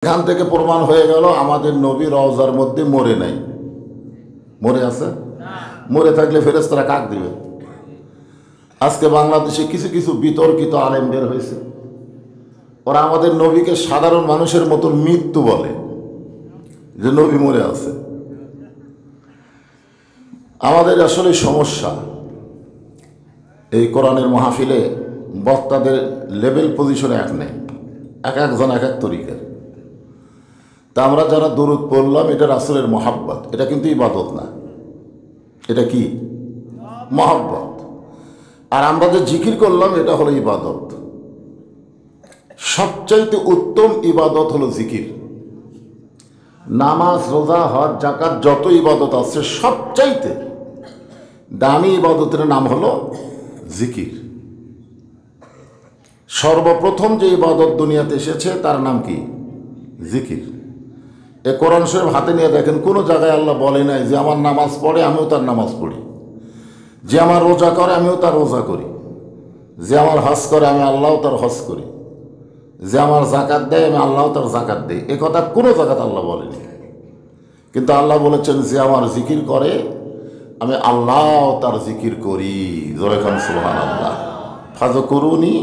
এখান থেকে প্রমাণ হয়ে গেল আমাদের নবী রওজার মধ্যে মরে নাই। মরে আছে? মরে থাকলে ফেরেশতারা কাক দিবে? আজকে বাংলাদেশে কিছু কিছু বিতর্কিত আলেম বের হয়েছে, ওরা আমাদের নবীকে সাধারণ মানুষের মতন মৃত্যু বলে, যে নবী মরে আছে। আমাদের আসলে সমস্যা, এই কোরআনের মাহফিলে বক্তাদের লেভেল পজিশনে এক নেই, এক একজন এক এক তরিকার। তা আমরা যারা দরুদ পড়লাম, এটা রাসূলের মহাব্বত, এটা কিন্তু ইবাদত না। এটা কি? মহাব্বত। আর আমরা যে জিকির করলাম, এটা হলো ইবাদত। সবচাইতে উত্তম ইবাদত হলো জিকির। নামাজ, রোজা, হজ, যাকাত যত ইবাদত আছে, সবচাইতে দামি ইবাদতের নাম হলো জিকির। সর্বপ্রথম যে ইবাদত দুনিয়াতে এসেছে তার নাম কি? জিকির। এ কোরআন শরীফ হাতে নিয়ে দেখেন, কোনো জায়গায় আল্লাহ বলে নাই যে আমার নামাজ পড়ে আমিও তার নামাজ পড়ি, যে আমার রোজা করে আমিও তার রোজা করি, যে আমার হজ করে আমি আল্লাহও তার হজ করি, যে আমার জাকাত দেয় আমি আল্লাহও তার জাকাত দেই। এ কথা কোনো জাকাত আল্লাহ বলেনি। কিন্তু আল্লাহ বলেছেন, যে আমার জিকির করে আমি আল্লাহ তার জিকির করি। জোরে খান সুবহানাল্লাহ। ফাযকুরুনি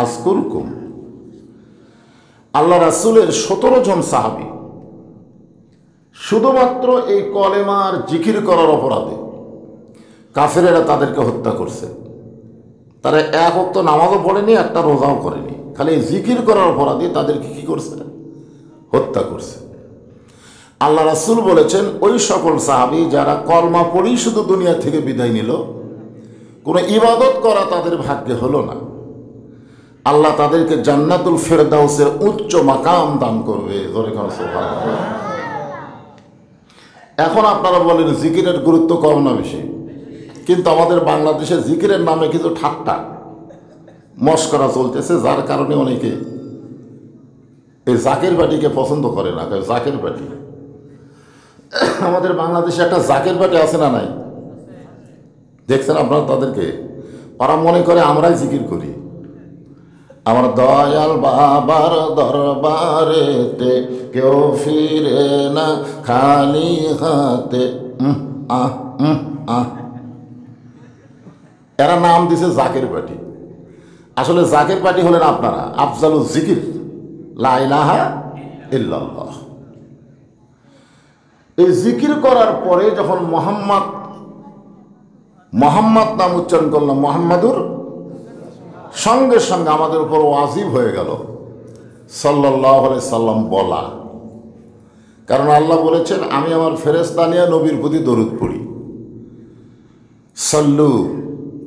আযকুরকুম। আল্লাহ রাসূলের 17 জন সাহাবী শুধুমাত্র এই কলেমার জিকির করার অপরাধে কাফেরেরা তাদেরকে হত্যা করছে। তারা এক ওয়াক্ত নামাজও পড়েনি, একটা রোজাও করেনি, খালি জিকির করার অপরাধে তাদেরকে কি করছে? হত্যা করছে। আল্লাহ রাসূল বলেছেন, ওই সকল সাহাবী যারা কলমা পড়েই শুধু দুনিয়া থেকে বিদায় নিল, কোনো ইবাদত করা তাদের ভাগ্যে হলো না, আল্লাহ তাদেরকে জান্নাতুল ফেরদাউসের উচ্চ মাকাম দান করবে। জোরে খান সুবহানাল্লাহ। এখন আপনারা বলেন জিকিরের গুরুত্ব কম না বেশি? কিন্তু আমাদের বাংলাদেশে জিকিরের নামে কিছু ঠাট্টা মশকরা চলতেছে, যার কারণে অনেকে এই জাকের বাটিকে পছন্দ করে না। জাকের বাটি, আমাদের বাংলাদেশে একটা জাকের বাটি আছে না নাই? দেখছেন আপনারা তাদেরকে? ওরা মনে করে আমরাই জিকির করি। আমার দয়াল বাবার দরবারেতে কেউ ফিরে না খালি হাতে। এরা নাম দিছে জাকের পার্টি। আসলে জাকের পার্টি হলেন আপনারা, আফজালুল জিকির লা ইলাহা ইল্লাল্লাহ। এই জিকির করার পরে যখন মোহাম্মদ নাম উচ্চারণ করলাম, মোহাম্মদুর, সঙ্গে সঙ্গে আমাদের উপর ওয়াজিব হয়ে গেল সাল্লাল্লাহু আলাইহি সাল্লাম বলা। কারণ আল্লাহ বলেছেন, আমি আমার ফেরেশতা নিয়ে নবীর প্রতি দরুদ পড়ি। সল্লু,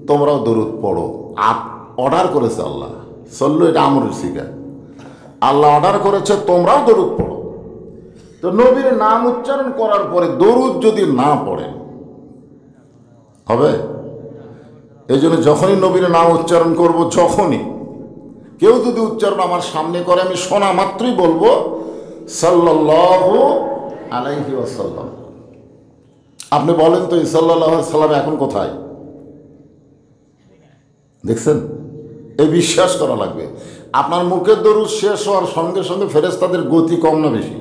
তোমরাও দরুদ পড়ো। অর্ডার করেছে আল্লাহ। সল্লু এটা আমরের সিগা। আল্লাহ অর্ডার করেছে তোমরাও দরুদ পড়ো। তো নবীর নাম উচ্চারণ করার পরে দরুদ যদি না পড়েন হবে? এই জন্য যখনই নবীর নাম উচ্চারণ করব, যখনই কেউ যদি উচ্চারণ আমার সামনে করে, আমি শোনা মাত্রই বলবো সাল্লাল্লাহু আলাইহি ওয়াসাল্লাম। আপনি বলেন তো, এই সাল্লাল্লাহু আলাইহি সাল্লাম এখন কোথায়? দেখছেন? এই বিশ্বাস করা লাগবে। আপনার মুখের দরুদ শেষ হওয়ার সঙ্গে সঙ্গে ফেরেশতাদের গতি কম না বেশি?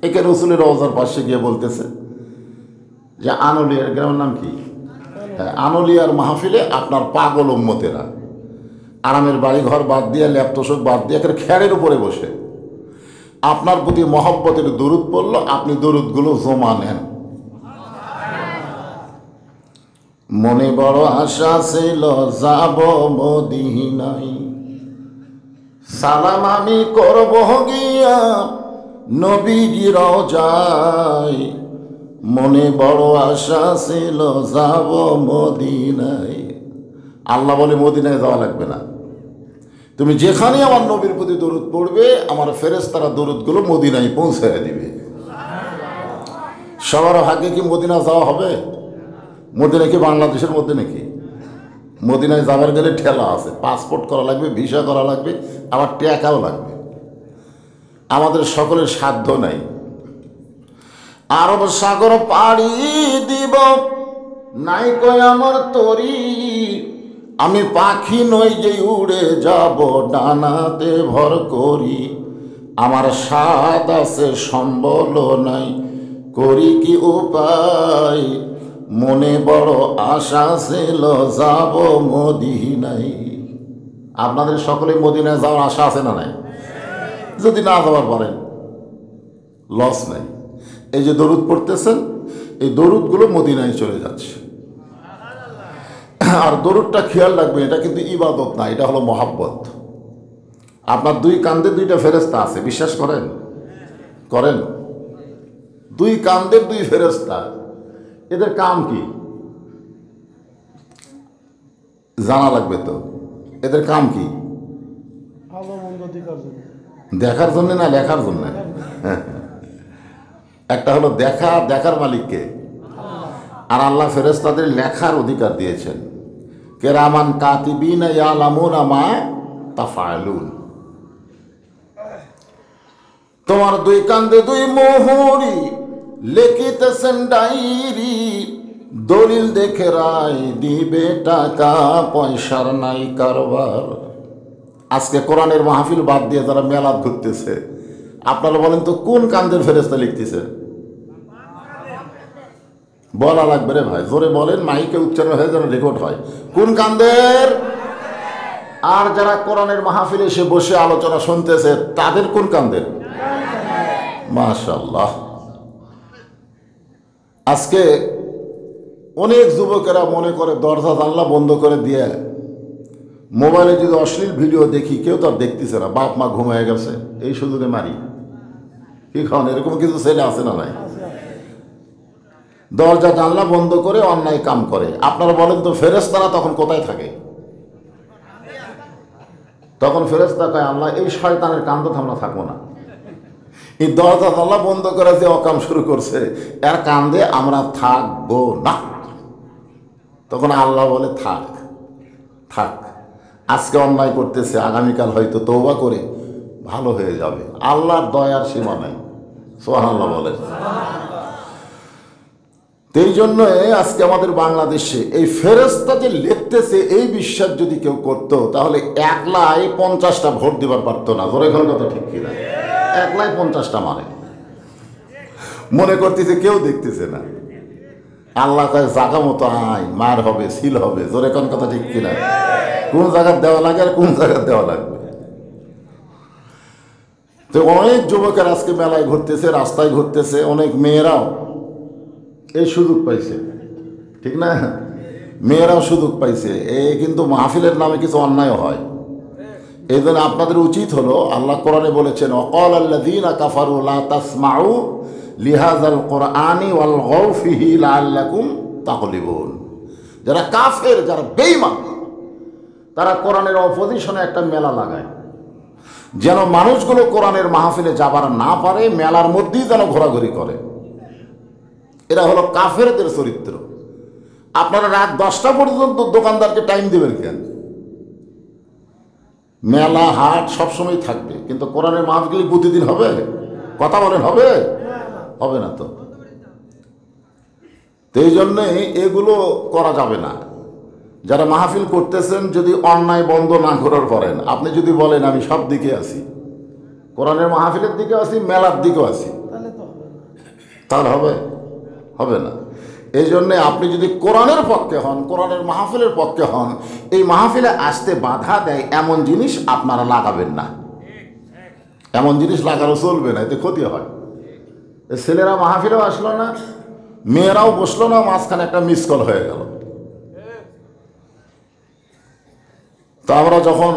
একে রসুলের রওজার পাশে গিয়ে বলতেছে যে আনলিয়ার গ্রামের নাম কি? আনলিয়ার মাহফিলে আপনার পাগল উম্মতেরা আরামের বাড়ি ঘর বাদ দিয়ে, ল্যাপটপ বাদ দিয়ে একটা খ্যারের উপরে বসে আপনার প্রতি মহব্বতের দরুদ পড়ল। আপনি দরুদগুলো জমা নেন। মনে বড় আশা ছিল যাব মদিনায়, সালাম আমি করব গিয়া নবীজি রওজায়। মনে বড় আশা ছিল যাব মদিনায়। আল্লাহ বলে মদিনায় যাওয়া লাগবে না, তুমি যেখানে আমার নবীর প্রতি দরুদ পড়বে, আমার ফেরেশতারা দরুদগুলো মদিনায় পৌঁছায় দিবে। সবার ভাগ্যে কি মদিনা যাওয়া হবে? মদিনা কি বাংলাদেশের মধ্যে নাকি? মদিনায় যাবার গেলে ঠেলা আছে, পাসপোর্ট করা লাগবে, ভিসা করা লাগবে, আবার টাকাও লাগবে। আমাদের সকলের সাধ্য নাই। আরব সাগর পাড়ি দিব নাই কই আমার তরি, আমি পাখি নই যে উড়ে যাব ডানাতে ভর করি। আমার স্বাদ আছে সম্বল নাই, করি কি উপায়, মনে বড় আশা ছিল যাব মদিনায়। আপনাদের সকলে মদিনায় যাওয়ার আশা আছে না নাই? যদি না যাওয়ার পারেন লস নাই। এই যে দরুদ পড়তেছেন, এই দরুদগুলো মদিনায় চলে যাচ্ছে। আর দরুদটা খেয়াল রাখবেন, এটা কিন্তু ইবাদত না, এটা হলো মহাব্বত। আপনার দুই কান্দে দুইটা ফেরেশতা আছে, বিশ্বাস করেন? করেন? দুই কান্দের দুই ফেরেশতা, এদের কাম কি জানা লাগবে তো। এদের কাম কি? দেখার জন্য না লেখার জন্য? একটা হলো দেখা, দেখার মালিককে, আর আল্লাহ ফেরেশতাদের লেখার অধিকার দিয়েছেন। কেরামান কাতিবিনা ইয়ালামুনা মা তাফআলুন। তোমার দুই কান্দে দুই মোহরি, লিখিতেছেন ডায়েরি, দলিল দেখে রায় দিবে, টাকা পয়সার নাই কারবার। আজকে কোরআনের মাহফিল বাদ দিয়ে যারা মেলাদ ঘুরতেছে, আপনারা বলেন তো কোন কান্দের ফেরেশতা লিখতেছে? বলা লাগবে রে ভাই, জোরে বলেন, মাইকে উচ্চারণ হয়ে যেন রেকর্ড হয়। কোন কান্দের? আর যারা কোরআনের মাহফিলে এসে বসে আলোচনা শুনতেছে, তাদের কোন কান্দের? মাশাআল্লাহ। আজকে অনেক যুবকেরা মনে করে দরজা জানলা বন্ধ করে দিয়ে মোবাইলে যদি অশ্লীল ভিডিও দেখি, কেউ তো আর দেখতেছে না, বাপ মা ঘুমিয়ে গেছে, এই সুযোগে মারি। কি খান? এরকম কিছু ছেলে আছে না নাই? দরজা জানলা বন্ধ করে অন্যায় কাম করে। আপনারা বলেন তো ফেরেশতারা তখন কোথায় থাকে? তখন ফেরেশতা কয়, আল্লাহ এই শয়তানের কান্দ আমরা থাকবো না, এই দরজা জানলা বন্ধ করে যে অকাম শুরু করছে, এর কান্দে আমরা থাকবো না। তখন আল্লাহ বলে থাক থাক, আজকে অন্যায় করতেছে, আগামীকাল হয়তো তওবা করে ভালো হয়ে যাবে। আল্লাহর দয়ার সীমা নাই। সুবহানাল্লাহ বলেন। এই জন্য আজকে আমাদের বাংলাদেশে এই ফেরেশতা যে লিখতেছে, এই বিশ্বাস যদি কেউ করতো, তাহলে একলাই 50টা ভোট দিবার পারতো না। ধরে এখন কথা ঠিক কিনা? একলাই 50টা মানে মনে করতেছে কেউ দেখতেছে না। আল্লাহ কয় জায়গা মতো আয়, মার হবে, সিল হবে। জোরে কোন কথা ঠিক কিনা? কোন জায়গায় দেওয়া লাগে আর কোন জায়গায় দেওয়া লাগবে। তো অনেক যুবকের আজকে মেলায় ঘুরতেছে, রাস্তায় ঘুরতেছে, অনেক মেয়েরাও এই সুযোগ পাইছে, ঠিক না? মেয়েরাও সুযোগ পাইছে। কিন্তু মাহফিলের নামে কিছু অন্যায় হয়। এই জন্য আপনাদের উচিত হলো, আল্লাহ কোরআনে বলেছেন, অকাল আল্লাযীনা কাফারু লা তাসমাউ লিহাযাল কুরআনি ওয়ালগাউ ফিহি লাআল্লাকুম তাগলিবুন। যারা কাফের, যারা বেঈমান, তারা কোরআনের অপোজিশনে একটা মেলা লাগায়, যেন মানুষগুলো কোরআনের মাহফিলে যাবার না পারে, মেলার মধ্যেই যেন ঘোরাঘুরি করে। এরা হলো কাফেরদের চরিত্র। আপনারা রাত 10টা পর্যন্ত দোকানদারকে টাইম দেবেন কেন? মেলা হাট সবসময় থাকবে, কিন্তু কোরআনের মাহফিল প্রতিদিন হবে? কথা বলেন, হবে? হবে না তো। এই জন্যই এগুলো করা যাবে না। যারা মাহফিল করতেছেন, যদি অন্যায় বন্ধ না করার পারেন, আপনি যদি বলেন আমি সব দিকে আছি, কোরআনের মাহফিলের দিকে আছি, মেলার দিকেও আছি, তাহলে হবে? হবে না। এই জন্যে আপনি যদি কোরআনের পক্ষে হন, কোরআনের মাহফিলের পক্ষে হন, এই মাহফিলে আসতে বাধা দেয় এমন জিনিস আপনারা লাগাবেন না। এমন জিনিস লাগানো চলবে না, এতে ক্ষতি হয়। ছেলেরা মাহফিলেও আসলো না, মেয়েরাও বসলো না, মাঝখানে একটা মিস কল হয়ে গেল। তো আমরা যখন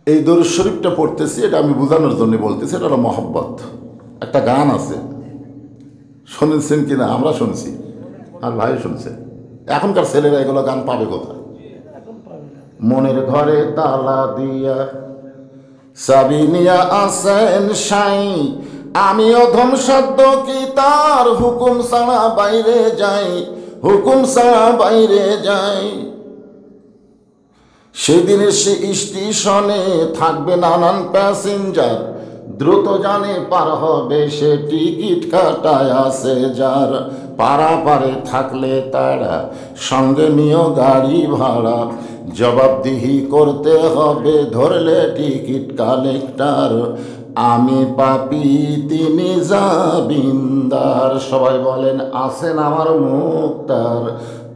এই দরুদ শরীফটা পড়তেছি, এটা আমি বোঝানোর জন্য বলতেছি, এটা হলো মহব্বত। একটা গান আছে, শুনেছেন কিনা? আমরা শুনছি, আর ভাই শুনছে। এখনকার ছেলেরা এগুলো গান পাবে কোথায়? মনের ঘরে তালা দিয়া চাবি নিয়া আসেন সাই, আমি অধম শব্দ কি তার হুকুম ছাড়া বাইরে যাই, হুকুম ছাড়া বাইরে যাই। সেদিনে সে স্টেশনে থাকবে নানান প্যাসেঞ্জার, দ্রুত জানে পার হবে সে, টিকিট কাটায় আছে যার। পারাপারে থাকলে তারা সঙ্গে নিও গাড়ি ভাড়া, জবাবদিহি করতে হবে ধরলে টিকিট কালেক্টর। আমি পাপী তিনি জামিনদার। সবাই বলেন আছেন আমার মুক্তার,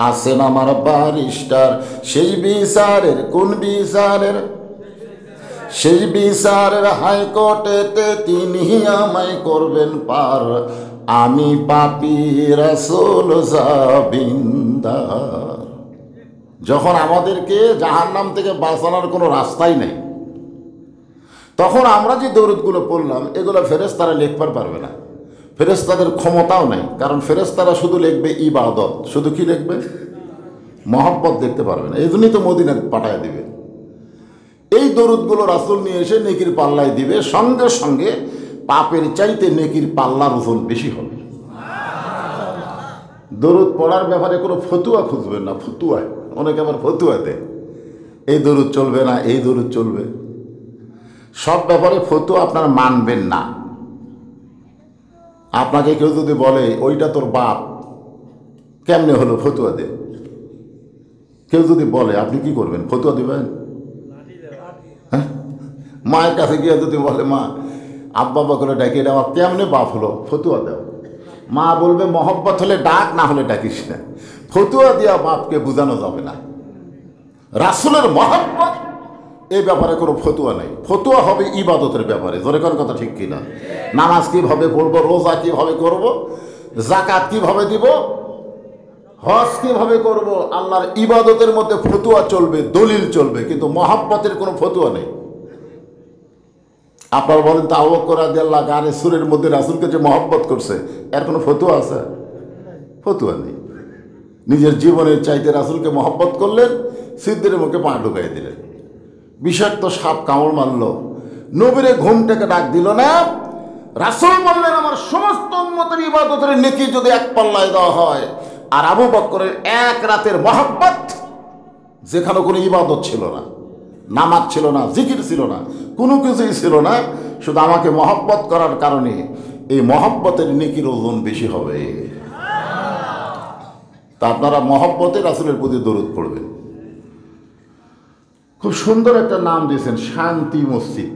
আছেন আমার বারিস্টার। সেই বিচারের কোন বিচারের? সেই বিচারের হাইকোর্টেতে তিনি আমায় করবেন পার। আমি পাপী রাসূল জামিনদার। যখন আমাদেরকে জাহান্নাম থেকে বাঁচানোর কোনো রাস্তাই নেই, তখন আমরা যে দরুদগুলো পড়লাম এগুলো ফেরেশতারা লিখবার পারবে না। ফেরেশতাদের ক্ষমতাও নেই, কারণ ফেরেশতারা শুধু লিখবে ইবাদত। শুধু কি লিখবে? মহব্বত দেখতে পারবে না। এই জন্যই তো মদিনা পাঠায় দিবে। এই দরুদগুলো রাসূল নিয়ে এসে নেকির পাল্লায় দিবে, সঙ্গে সঙ্গে পাপের চাইতে নেকির পাল্লার ওজন বেশি হবে। দরুদ পড়ার ব্যাপারে কোনো ফতুয়া খুঁজবেন না। ফতুয়া অনেকে আবার ফতুয়া দেয়, এই দরুদ চলবে না, এই দরুদ চলবে। সব ব্যাপারে ফতুয়া আপনারা মানবেন না। আপনাকে কেউ যদি বলে ওইটা তোর বাপ, কেমনে হলো? ফতুয়া দে। কেউ যদি বলে আপনি কি করবেন? ফতুয়া দিবেন? হ্যাঁ, মায়ের কাছে গিয়ে যদি বলে মা আব্বা বা করে ডাকি, এটা আমার কেমনে বাপ হলো? ফতুয়া দাও। মা বলবে মহব্বত হলে ডাক, না হলে ডাকিস না। ফতুয়া দিয়া বাপকে বোঝানো যাবে না। রাসূলের মহব্বত এই ব্যাপারে কোনো ফতুয়া নেই। ফতুয়া হবে ইবাদতের ব্যাপারে। জোরে কোন কথা ঠিক কিনা? নামাজ কিভাবে পড়বো, রোজা কিভাবে করব, যাকাত কিভাবে দিব, হজ কিভাবে করব, আল্লাহর ইবাদতের মধ্যে ফতুয়া চলবে, দলিল চলবে, কিন্তু মহব্বতের কোনো ফতুয়া নেই। আপনারা বলেন তো আবু বকর রাদিয়াল্লাহু গানে সুরের মধ্যে রাসূলকে যে মহব্বত করছে, এর কোনো ফতুয়া আছে? ফতুয়া নেই। নিজের জীবনের চাইতে রাসূলকে মহব্বত করলেন, সিদ্দিকের মুখে পা ঢুকাই দিলেন। বিষাক্ত সাপ কামড় মারল, নবীরে ঘুম থেকে ডাক দিল না। রাসূল বললেন আমার সমস্ত উম্মতের ইবাদতের নেকি যদি এক পাল্লায় দেওয়া হয়, আর আবু বকরের এক রাতের মহব্বত, যেখানে কোনো ইবাদত ছিল না, নামাজ ছিল না, জিকির ছিল না, কোনো কিছুই ছিল না, শুধু আমাকে মহব্বত করার কারণে এই মহব্বতের নেকির ওজন বেশি হবে। তা আপনারা মহব্বতে রাসূলের প্রতি দরুদ পড়বেন। খুব সুন্দর একটা নাম দিয়েছেন, শান্তি মসজিদ।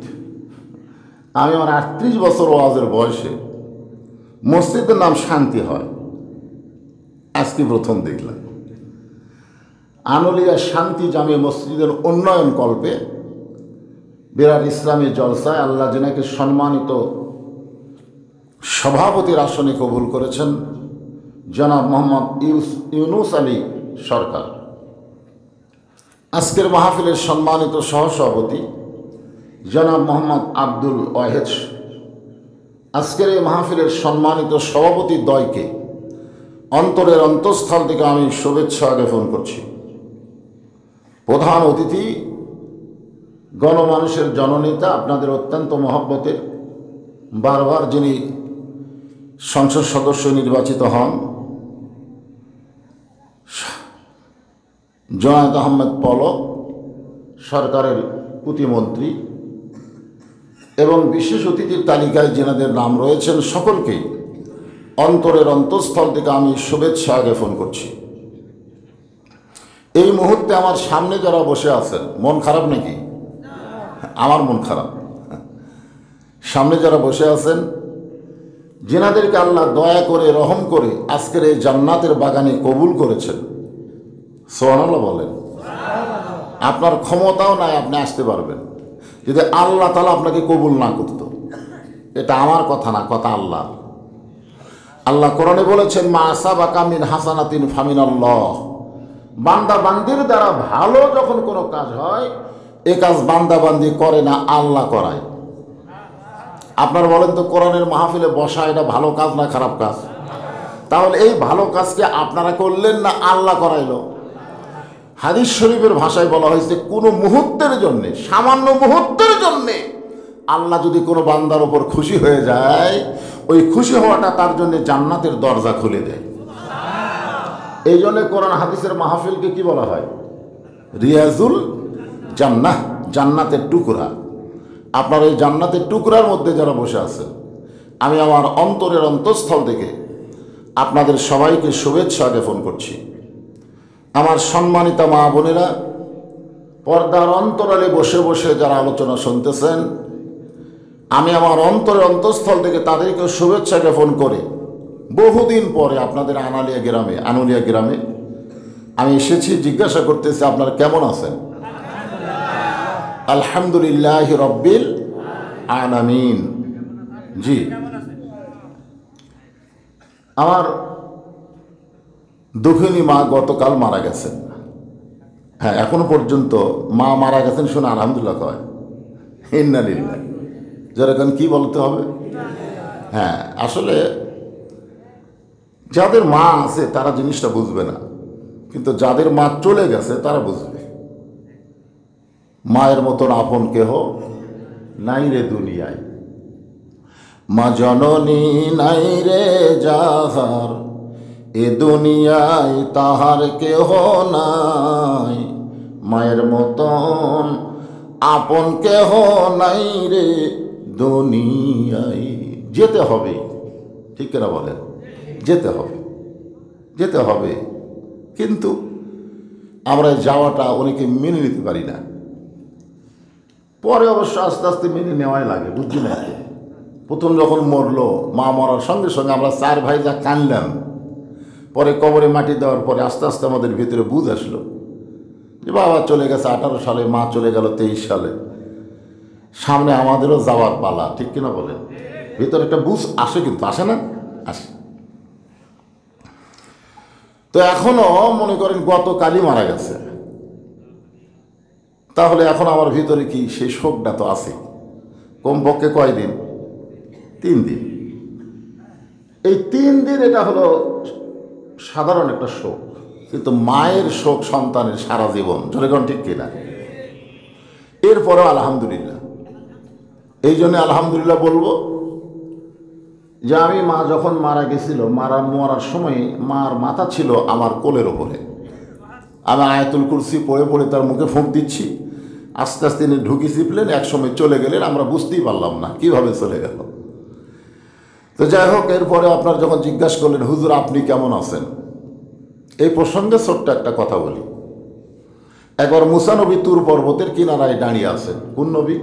আমি আমার 38 বছর ওয়াজের বয়সে মসজিদের নাম শান্তি হয় আজকে প্রথম দেখলাম। আনুলিয়া শান্তি জামে মসজিদের উন্নয়ন কল্পে বিরাট ইসলামী জলসায় আল্লাহ যেনাকে সম্মানিত সভাপতির আসনে কবুল করেছেন জনাব মোহাম্মদ ইউনুস আলী সরকার। আজকের মাহফিলের সম্মানিত সহসভাপতি জনাব মোহাম্মদ আব্দুল ওয়াহেদ। আজকের এই মাহফিলের সম্মানিত সভাপতি দ্বয়কে অন্তরের অন্তঃস্থল থেকে আমি শুভেচ্ছা জ্ঞাপন করছি। প্রধান অতিথি গণমানুষের জননেতা, আপনাদের অত্যন্ত মহব্বতের, বারবার যিনি সংসদ সদস্য নির্বাচিত হন, জনায়েত আহমেদ পলক, সরকারের প্রতিমন্ত্রী, এবং বিশেষ অতিথির তালিকায় যেনাদের নাম রয়েছেন সকলকেই অন্তরের অন্তঃস্থল থেকে আমি শুভেচ্ছা জ্ঞাপন করছি। এই মুহূর্তে আমার সামনে যারা বসে আছেন, মন খারাপ নাকি? আমার মন খারাপ। সামনে যারা বসে আছেন, যেনাদেরকে আল্লাহ দয়া করে রহম করে আজকের এই জান্নাতের বাগানে কবুল করেছেন, সুবহানাল্লাহ বলেন। আপনার ক্ষমতাও নাই আপনি আসতে পারবেন যদি আল্লাহ তাআলা আপনাকে কবুল না করত। এটা আমার কথা না, কথা আল্লাহ। আল্লাহ কোরআনে বলেছেন মা আসাবাকা মিন হাসানাতিন ফামিনাল্লাহ। বান্দা বান্দির দ্বারা ভালো যখন কোনো কাজ হয়, এ কাজ বান্দা বান্দি করে না, আল্লাহ করায়। আপনার বলেন তো কোরআনের মাহফিলে বসা এটা ভালো কাজ না খারাপ কাজ? তাহলে এই ভালো কাজকে আপনারা করলেন না, আল্লাহ করাইল। হাদিস শরীফের ভাষায় বলা হয়েছে কোনো মুহূর্তের জন্যে, সামান্য মুহূর্তের জন্যে আল্লাহ যদি কোনো বান্দার ওপর খুশি হয়ে যায়, ওই খুশি হওয়াটা তার জন্য জান্নাতের দরজা খুলে দেয়। এই জন্য কোরআন হাদিসের মাহফিলকে কি বলা হয়? রিয়াজুল জান্নাহ, জান্নাতের টুকরা। আপনার এই জান্নাতের টুকরার মধ্যে যারা বসে আছেন, আমি আমার অন্তরের অন্তঃস্থল থেকে আপনাদের সবাইকে শুভেচ্ছা জ্ঞাপন করছি। আমার সম্মানিতা মা বোনেরা, পর্দার অন্তরালে বসে বসে যারা আলোচনা শুনতেছেন, আমি আমার অন্তরের অন্তঃস্থল থেকে তাদেরকে শুভেচ্ছা জ্ঞাপন করে বহুদিন পরে আপনাদের আনুলিয়া গ্রামে আমি এসেছি। জিজ্ঞাসা করতেছি আপনারা কেমন আছেন? আলহামদুলিল্লাহ রব্বিল আলামিন। জি, আমার দুঃখিনী মা গতকাল মারা গেছেন। হ্যাঁ, এখনো পর্যন্ত মা মারা গেছেন শুনে আলহামদুলিল্লাহ কয়, ইন্না লিল্লাহ। যেরকম কি বলতে হবে? হ্যাঁ, আসলে যাদের মা আছে তারা জিনিসটা বুঝবে না, কিন্তু যাদের মা চলে গেছে তারা বুঝবে। মায়ের মতন আপন কেহ নাই রে দুনিয়ায়, মা জননী নাই রে যাহার, এ দুনিয়ায় তাহার কেহ নাই। মায়ের মতন আপন কেহ নাই রে দুনিয়ায়। যেতে হবে, ঠিক কিনা বলেন? যেতে হবে, যেতে হবে। কিন্তু আমরা যাওয়াটা অনেকে মেনে নিতে পারি না। পরে অবশ্য আস্তে আস্তে মেনে নেওয়াই লাগে, বুঝছি না? প্রথম যখন মরলো, মা মরার সঙ্গে সঙ্গে আমরা 4 ভাই যা কানলাম, পরে কবরে মাটি দেওয়ার পরে আস্তে আস্তে আমাদের ভিতরে বুঝ আসলো যে বাবা চলে গেছে 18 সালে, মা চলে গেল 23 সালে, সামনে আমাদেরও যাওয়ার পালা, ঠিক কিনা বলেন? ভিতরে একটা বুঝ আসে, কিন্তু আসে না? আসে। তো এখনো মনে করেন গতকালই মারা গেছে, তাহলে এখন আমার ভিতরে কি সেই শোকটা তো আছে। কমপক্ষে কয়দিন? 3 দিন। এই 3 দিন এটা হলো সাধারণ একটা শোক, কিন্তু মায়ের শোক সন্তানের সারা জীবন, যেরকম ঠিক কিনা? এরপরেও আলহামদুলিল্লাহ। এই জন্য আলহামদুলিল্লাহ বলবো যে আমি মা যখন মারা গেছিল, মরার সময় মার মাথা ছিল আমার কোলের ওপরে। আমি আয়াতুল কুরসি পড়ে পড়ে তার মুখে ফুঁক দিচ্ছি। আস্তে আস্তে তিনি ঢুকি চিপলেন, একসময় চলে গেলেন, আমরা বুঝতেই পারলাম না কিভাবে চলে গেল। তো যাই হোক, এরপরে আপনার যখন জিজ্ঞাসা করলেন হুজুর আপনি কেমন আছেন, এই প্রসঙ্গে ছোট্ট একটা কথা বলি। একবার মুসা নবী তুর পর্বতের কিনারায় দাঁড়িয়ে আছেন। কোন নবী?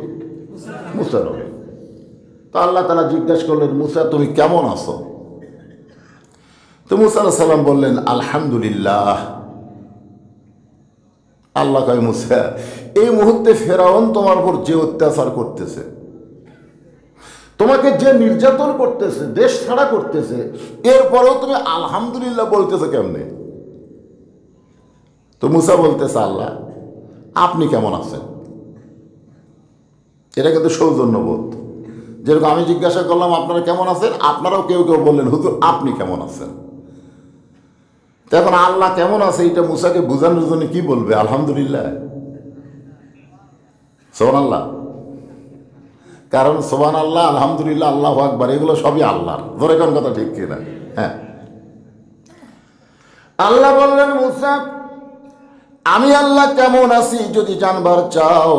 মুসা নবী। তো আল্লাহ তাআলা জিজ্ঞাসা করলেন, মুসা তুমি কেমন আছো? তো মুসা আলাইহিস সালাম বললেন, আলহামদুলিল্লাহ। আল্লাহ কয়, মুসা এই মুহূর্তে ফেরাউন তোমার উপর যে অত্যাচার করতেছে, তোমাকে যে নির্যাতন করতেছে, দেশ ছাড়া করতেছে, এরপরেও তুমি আলহামদুলিল্লাহ বলতেছো কেমনে? তো মুসা বলতেছে, আল্লাহ আপনি কেমন আছেন? এটা কিন্তু সৌজন্যবোধ। যেরকম আমি জিজ্ঞাসা করলাম আপনারা কেমন আছেন, আপনারাও কেউ কেউ বললেন হুজুর আপনি কেমন আছেন। এখন আল্লাহ কেমন আছে এটা মুসাকে বোঝানোর জন্য কি বলবে? আলহামদুলিল্লাহ, সুবহানাল্লাহ। কারণ সুবহানাল্লাহ, আলহামদুলিল্লাহ, আল্লাহু আকবার এগুলো সবই আল্লাহর। ধরে কোন কথা ঠিক কিনা? হ্যাঁ। আল্লাহ বললেন, মুসা আমি আল্লাহ কেমন আছি যদি জানবার চাও,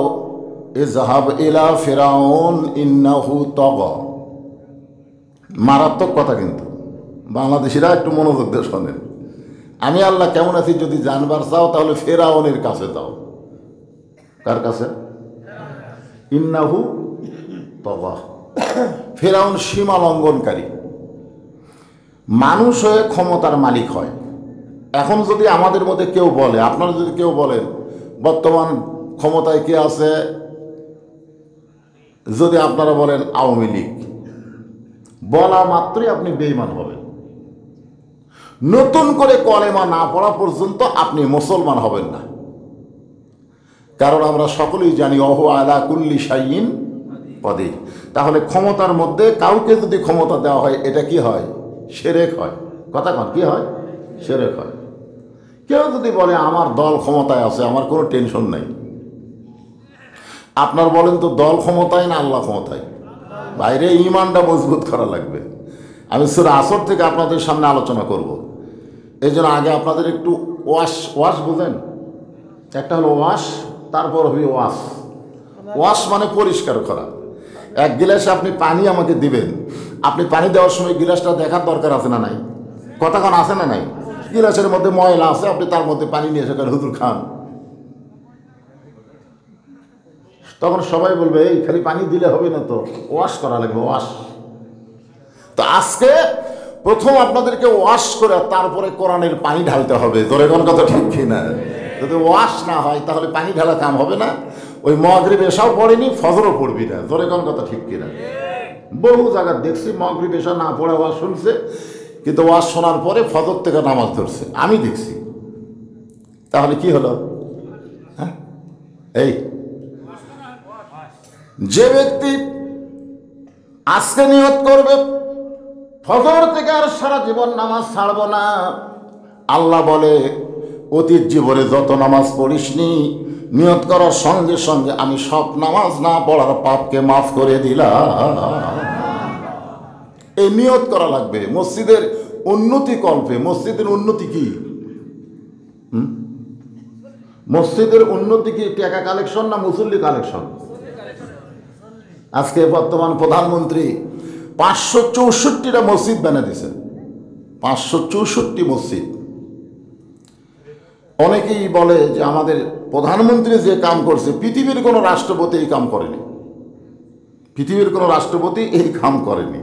ইযহাব ইলা ফিরাউন ইন্নাহু তাগা। মারাত্মক কথা, কিন্তু বাংলাদেশিরা একটু মনোযোগ দিয়ে শোনেন। আমি আল্লাহ কেমন আছি যদি জানবার চাও তাহলে ফেরাউনের কাছে যাও। কার কাছে? ইন্নাহু তাগা। ফেরাউন সীমা লঙ্ঘনকারী। মানুষ হয়ে ক্ষমতার মালিক হয়। এখন যদি আমাদের মধ্যে কেউ বলে, আপনারা যদি কেউ বলেন বর্তমান ক্ষমতায় কে আছে, যদি আপনারা বলেন আওয়ামী লীগ, বলা মাত্রই আপনি বেঈমান হবেন। নতুন করে কলেমা না পড়া পর্যন্ত আপনি মুসলমান হবেন না। কারণ আমরা সকলেই জানি অহু আলা কুল্লি শাইইন কদির। তাহলে ক্ষমতার মধ্যে কাউকে যদি ক্ষমতা দেওয়া হয় এটা কি হয়? শিরক হয়। কথা কন, কি হয়? শিরক হয়। কেউ যদি বলে আমার দল ক্ষমতায় আছে, আমার কোনো টেনশন নাই, আপনার বলেন তো দল ক্ষমতায় না আল্লাহ ক্ষমতায়? বাইরে ইমানটা মজবুত করা লাগবে। আমি সূরা আসর থেকে আপনাদের সামনে আলোচনা করব। এই জন্য আগে আপনাদের একটু ওয়াশ বুঝেন। একটা হলো ওয়াশ, তারপর হবে ওয়াশ। ওয়াশ মানে পরিষ্কার করা। এক গিলাসে আপনি পানি আমাকে দিবেন, আপনি পানি দেওয়ার সময় গিলাসটা দেখার দরকার আছে না নাই? কতক্ষণ আছে না নাই? গিলাসের মধ্যে ময়লা আছে, আপনি তার মধ্যে পানি নিয়ে এসে হুজুর খান। তখন সবাই বলবে এই খালি পানি দিলে হবে না, তো ওয়াশ করা লাগবে, ওয়াশ। তো আজকে প্রথম আপনাদেরকে ওয়াশ করে তারপরে কোরআনের পানি ঢালতে হবে। তোর এখন কথা ঠিক কিনা? যদি ওয়াশ না হয় তাহলে পানি ঢালা কাম হবে না। ওই মাগরিব এশাও পড়েনি, ফজরও পড়বি না। তোর এখন কথা ঠিক কিনা? বহু জায়গা দেখছি মাগরিব এশা না পড়ে ওয়াজ শুনছে, কিন্তু ওয়াজ শোনার পরে ফজর থেকে নামাজ ধরছে, আমি দেখছি। তাহলে কি হলো? হ্যাঁ, এই যে ব্যক্তি আজকে নিয়ত করবে ফজর থেকে আর সারা জীবন নামাজ ছাড়ব না, আল্লাহ বলে অতীত জীবনে যত নামাজ পড়িসনি নিয়ত করার সঙ্গে সঙ্গে আমি সব নামাজ না পড়ার পাপকে মাফ করে দিলাম। এই নিয়ত করা লাগবে। মসজিদের উন্নতি কল্পে, মসজিদের উন্নতি কি? মসজিদের উন্নতি কি টাকা কালেকশন না মুসল্লি কালেকশন? আজকে বর্তমান প্রধানমন্ত্রী 564টা মসজিদ বানিয়ে দিয়েছেন, 564 মসজিদ। অনেকেই বলে যে আমাদের প্রধানমন্ত্রী যে কাম করছে পৃথিবীর কোনো রাষ্ট্রপতি এই কাম করেনি, পৃথিবীর কোনো রাষ্ট্রপতি এই কাম করেনি।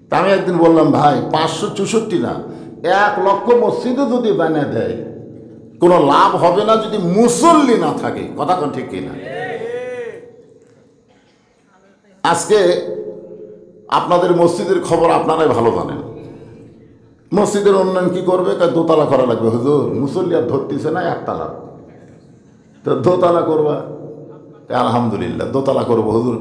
তা আমি একদিন বললাম, ভাই 564 না, 1 লক্ষ মসজিদও যদি বানিয়ে দেয় কোনো লাভ হবে না যদি মুসল্লি না থাকে। কথা কোন ঠিক কিনা? আজকে আপনাদের মসজিদের খবর আপনারাই ভালো জানেন। মসজিদের উন্নয়ন কি করবে? দোতলা করা লাগবে। হুজুর মুসল্লি আর ধরতেছে না, একতলা, তো দোতলা করবা। আলহামদুলিল্লাহ দোতলা করবো হুজুর,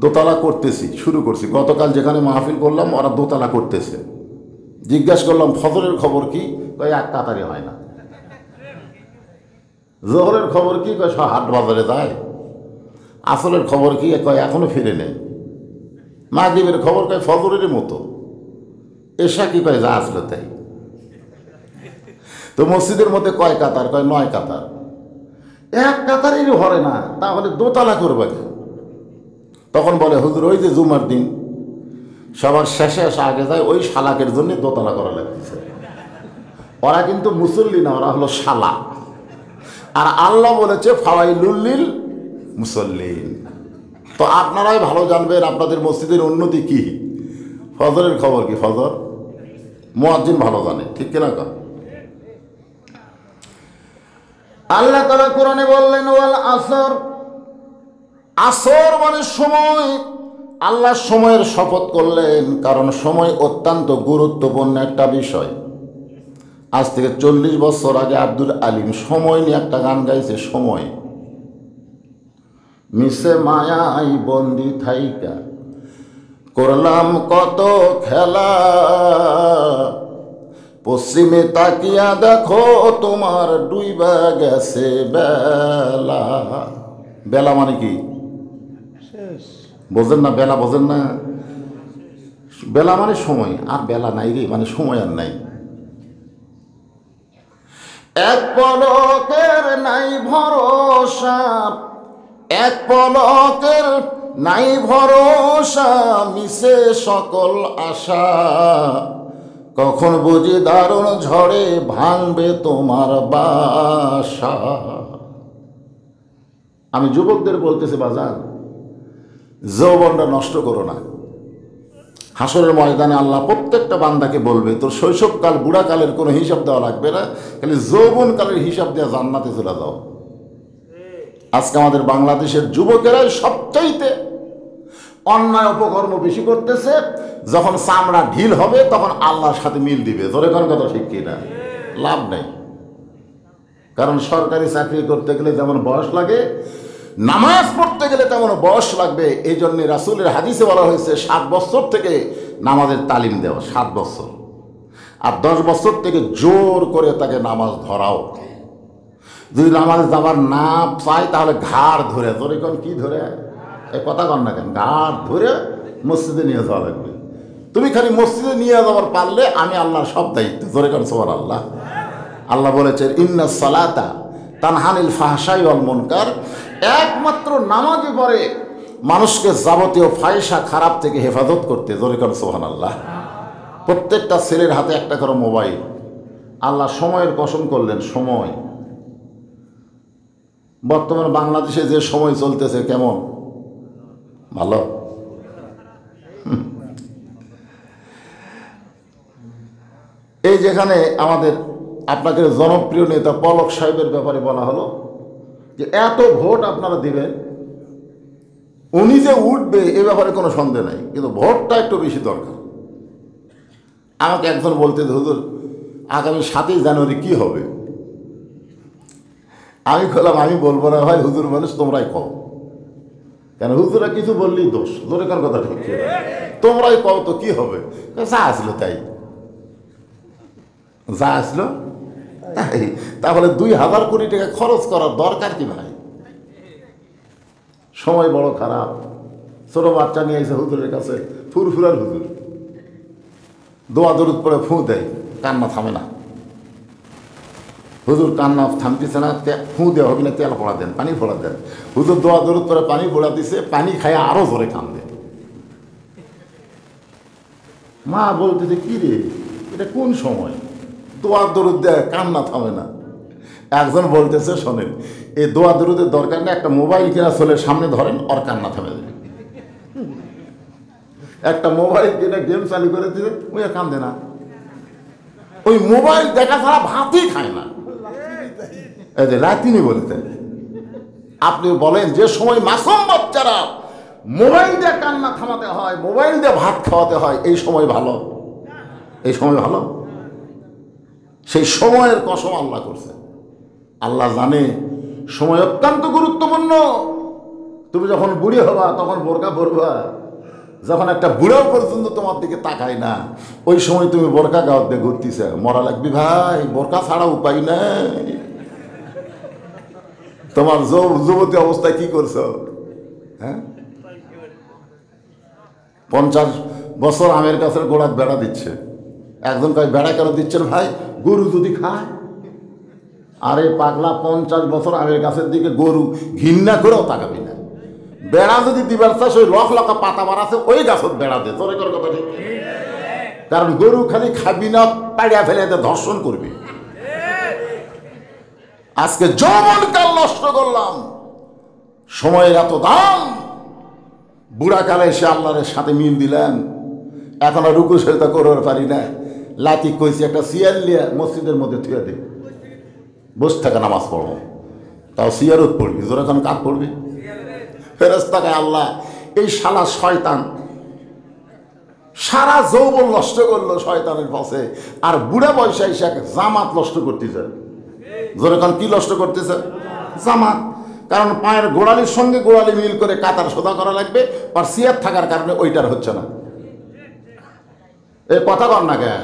দোতলা করতেছি, শুরু করছি। গতকাল যেখানে মাহফিল করলাম ওরা দোতলা করতেছে। জিজ্ঞাসা করলাম ফজরের খবর কি? কয় এক কাতারে হয় না। জোহরের খবর কি? কয় হাট বাজারে যায়। আসলের খবর কি? কয় এখনো ফিরে নেই। মাগরিবের খবর কয় ফজরের মতো। এশা কি? কয় যা আসলে তাই। তো মসজিদের মধ্যে কয় কাতার? কয় 9 কাতার। এক কাতারেরই ভরে না, তাহলে দোতলা করবে। তখন বলে হুজুর ওই যে জুমার দিন সবার শেষে এসে আগে যায়, ওই শালাকের জন্য দোতলা করা লাগতেছে। ওরা কিন্তু মুসল্লি না, ওরা হলো শালা। আর আল্লাহ বলেছে ফাওয়াইলুল মুসল্লিন। তো আপনারাই ভালো জানবেন আপনাদের মসজিদের উন্নতি কি। ফজরের খবর কি? ফজর মুয়াজ্জিন ভালো জানে, ঠিক কিনা? আল্লাহ তাআলা কোরআনে বললেন ওয়াল আসর, আসর মানে সময়। আল্লাহ সময়ের শপথ করলেন, কারণ সময় অত্যন্ত গুরুত্বপূর্ণ একটা বিষয়। আজ থেকে 40 বছর আগে আব্দুল আলিম সময় নিয়ে একটা গান গাইছে। সময় মিশে মায়াই বন্দি থাইকা করলাম কত খেলা, পশ্চিমে তাকিয়া দেখো তোমার ডুইবা গেছে বেলা। বেলা মানে কি বোঝেন না? বেলা বোঝেন না? বেলা মানে সময়, আর বেলা নাই রে, মানে সময় আর নাই। এক পলকের নাই ভরসা, এক পলকের নাই ভরসা, মিশে সকল আশা, কখন বুঝি দারুণ ঝড়ে ভাঙবে তোমার বাসা। আমি যুবকদের বলতেছি বাজান, যৌবনটা নষ্ট করো না। হাসরের ময়দানে আল্লাহ প্রত্যেকটা বান্দাকে বলবে তোর শৈশবকাল বুড়াকালের কোনো হিসাব দেওয়া লাগবে না, খালি যৌবনকালের হিসাব দেওয়া জান্নাতে চলে যাও। আজকে আমাদের বাংলাদেশের যুবকেরাই সবচাইতে অন্যায় অপকর্ম বেশি করতেছে। যখন চামড়া ঢিল হবে তখন আল্লাহর সাথে মিল দিবে। জোরে কোন কথা ঠিক কিনা? লাভ নেই। কারণ সরকারি চাকরি করতে গেলে যেমন বয়স লাগে, নামাজ পড়তে গেলে তেমন বয়স লাগবে। এই জন্য রাসূলের হাদিসে বলা হয়েছে 7 বছর থেকে নামাজের তালিম দেওয়া, 7 বছর। আর 10 বছর থেকে জোর করে তাকে নামাজ ধরাও। যদি নামাজ যাবার না চায় তাহলে ঘাড় ধরে, তোর এখন কি ধরে, এই কথা কন না কেন, ঘাড় ধরে মসজিদে নিয়ে যাওয়া লাগবে। তুমি খালি মসজিদে নিয়ে যাওয়ার পারলে আমি আল্লাহর সব দায়িত্ব। জোরে কন সুবহানাল্লাহ। আল্লাহ বলেছেন ইন্নাস সালাতা তানহানিল ফাহশাই ওয়াল মুনকার। একমাত্র নামাজে পড়ে মানুষকে যাবতীয় ফাহিশা খারাপ থেকে হেফাজত করতে। জোরে কন সুবহানাল্লাহ। প্রত্যেকটা ছেলের হাতে একটা করে মোবাইল। আল্লাহ সময়ের কসম করলেন, সময় বর্তমান বাংলাদেশে যে সময় চলতেছে কেমন? ভালো? এই যেখানে আমাদের আপনাকে জনপ্রিয় নেতা পলক সাহেবের ব্যাপারে বলা হলো যে এত ভোট আপনারা দিবেন, উনি যে উঠবে এ ব্যাপারে কোনো সন্দেহ নাই, কিন্তু ভোটটা একটু বেশি দরকার। আমাকে একজন বলতে, হুজুর আগামী 7ই জানুয়ারি কি হবে? আমি বললাম আমি বলবো না ভাই, হুজুর মানুষ তোমরাই কও। কেন হুজুরা কিছু বললেই দোষ, জোরে কার কথা ঠিক, তোমরাই কও তো কি হবে? যা আসলো তাই, যা আসলো তাই। তাহলে 2000 কোটি টাকা খরচ করার দরকার কি ভাই? সময় বড় খারাপ। ছোট বাচ্চা নিয়ে এসে হুজুরের কাছে, ফুরফুরার হুজুর, দোয়া দরুদ পরে ফু দেয়, কান্না থামে না। হুজুর কান্না থামতেছে না, ফু দেওয়া হবে না, তেল পড়া দেন, পানি ফোড়া দেন। হুজুর দোয়া দরুদ পরে পানি ফোড়া দিছে, পানি খায় আরো জোরে কান্দে। মা বলতেছে কি রে, এটা কোন সময়? দোয়া দরুদ দেয়, কান্না থামে না। একজন বলতেছে শোনেন, এই দোয়া দরুদের দরকার নেই, একটা মোবাইল কিনা চলে সামনে ধরেন, ওর কান্না থামে যাবে। একটা মোবাইল কিনে গেম চালু করে দিলে ওই আর কান্দে না। ওই মোবাইল দেখা ছাড়া ভাতই খায় না। এই যে লাতিনি বলতেন, আপনি বলেন যে সময় মাসুম বাচ্চারা মোবাইল দিয়ে কান্না থামাতে হয়, মোবাইল দিয়ে ভাত খাওয়াতে হয়, এই সময় ভালো? এই সময় ভালো? সেই সময়ের কসম আল্লাহ করছে। আল্লাহ জানে সময় অত্যন্ত গুরুত্বপূর্ণ। তুমি যখন বুড়ি হবা তখন বোরকা পরবা, যখন একটা বুড়াও পর্যন্ত তোমার দিকে তাকায় না, ওই সময় তুমি বোরকা গাওয়ার দিয়ে ঘুরতেছে, মরা লাগবি ভাই, বোরকা ছাড়া উপায় নাই। তোমার যুবতী অবস্থায় কি করছো? হ্যাঁ, 50 বছর আমের গাছের গোড়ায় বেড়া দিচ্ছে। একজন কয় বেড়া কেন দিচ্ছেন ভাই? গরু যদি খায়। আরে পাগলা, 50 বছর আমের গাছের দিকে গরু ঘৃণা করেও তাকাবি না। বেড়া যদি দিবার চাষ, ওই লক লকা পাতা মারাছে ওই গাছত বেড়া দে, তোর কথা ঠিক। কারণ গরু খালি খাবি না, পাড়িয়া ফেলে ধর্ষণ করবি। আজকে যৌবনকাল নষ্ট করলাম, সময়ের এত দাম। বুড়াকালে এসে আল্লাহরের সাথে মিল দিলেন, এখন আর রুকু সেজদা করতে পারি না। লাতি কইছি একটা সিয়ার লিয়া মসজিদের মধ্যে থুয়ে দে, বসে থাকা নামাজ পড়বো, তাও সিয়ারত পড়বি, জোরে এখন কাজ পড়বি। ফেরেশতাকে আল্লাহ এই শালা শয়তান সারা যৌবন নষ্ট করলো শয়তানের পাশে, আর বুড়া বয়সে এসে জামাত নষ্ট করতেছে। জোরে এখন কি নষ্ট করতেছে? জামাত। কারণ পায়ের গোড়ালির সঙ্গে গোড়ালি মিল করে কাতার সোজা করা লাগবে, আর সিয়ার থাকার কারণে ওইটার হচ্ছে না। এই কথা কর না কেন?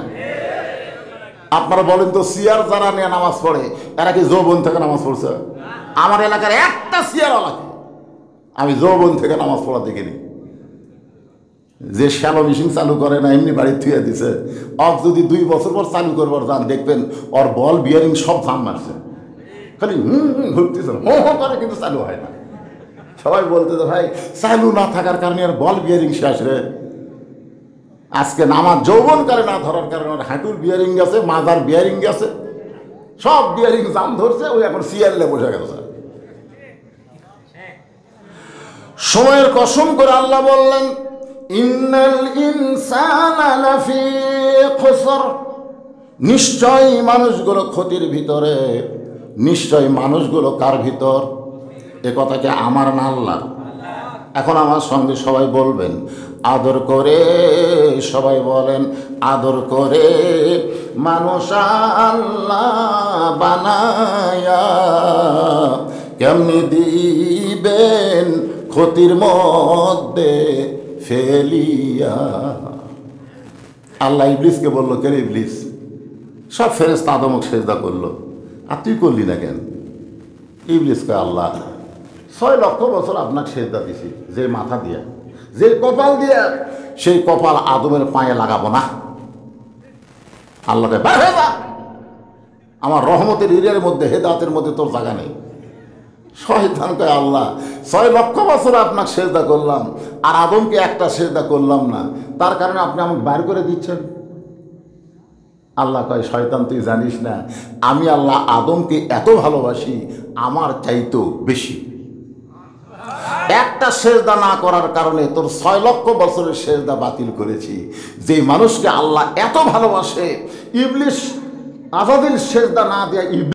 আপনারা বলেন তো, সিয়ার যারা নিয়ে নামাজ পড়ে এরা কি যৌবন থেকে নামাজ পড়ছে? আমার এলাকার একটা সিয়ারওয়ালাকে আমি যৌবন থেকে নামাজ পড়া দেখিনি। যে শ্যালো মেশিন চালু করে না, এমনি বাড়ি থুয়ে দিছে, অফ যদি 2 বছর পর চালু করবার যান, দেখবেন ওর বল বিয়ারিং সব থাম মারছে, খালি ঘুরতেছে, হো করে, কিন্তু চালু হয় না। সবাই বলতেছে ভাই চালু না থাকার কারণে আর বল বিয়ারিং শেষ রে। আজকে নামাজ যৌবনকালে না ধরার কারণে ওর হাঁটুর বিয়ারিং গেছে, মাজার বিয়ারিং গেছে, সব বিয়ারিং জাম ধরছে, ওই এখন সিয়ারলে বসে গেছে। সময়ের কসম করে আল্লাহ বললেন, ইন্নাল ইনসানা লাফি খুসর, নিশ্চয়ই মানুষগুলো ক্ষতির ভিতরে। নিশ্চয়ই মানুষগুলো কার ভিতর? এ কথাকে আমার না আল্লাহ? এখন আমার সঙ্গে সবাই বলবেন আদর করে, সবাই বলেন আদর করে, মানুষ আল্লাহ বানায়া কেমনি দিবেন ক্ষতির মধ্যে ফেলিয়া। আল্লাহ ইবলিসকে বললো, কেন ইবলিস, সব ফেরেশতা আদমক সেজদা করলো, আর তুই করলি না কেন? ইবলিসকে আল্লাহ 6 লক্ষ বছর আপনাকে সেজদা দিছি, যে মাথা দিয়া, যে কপাল দিয়া, সেই কপাল আদমের পায়ে লাগাবো না। আল্লাহকে বের হয়ে যা, আমার রহমতের এরিয়ার মধ্যে, হেদায়েতের মধ্যে তোর জায়গা নেই। শয়তান কয় আল্লাহ 6 লক্ষ বছর আপনাকে সেজদা করলাম, আর আদমকে একটা সেজদা করলাম না, তার কারণে আপনি আমাকে বাইর করে দিচ্ছেন। আল্লাহ কয়, শয়তান তুই জানিস না আমি আল্লাহ আদমকে এত ভালোবাসি, আমার চাইতেও বেশি। একটা সেজদা না করার কারণে তোর 6 লক্ষ বছরের সেজদা বাতিল করেছি। যে মানুষকে আল্লাহ এত ভালোবাসে, ইবলিস আজাদিল সেজদা না দেয়া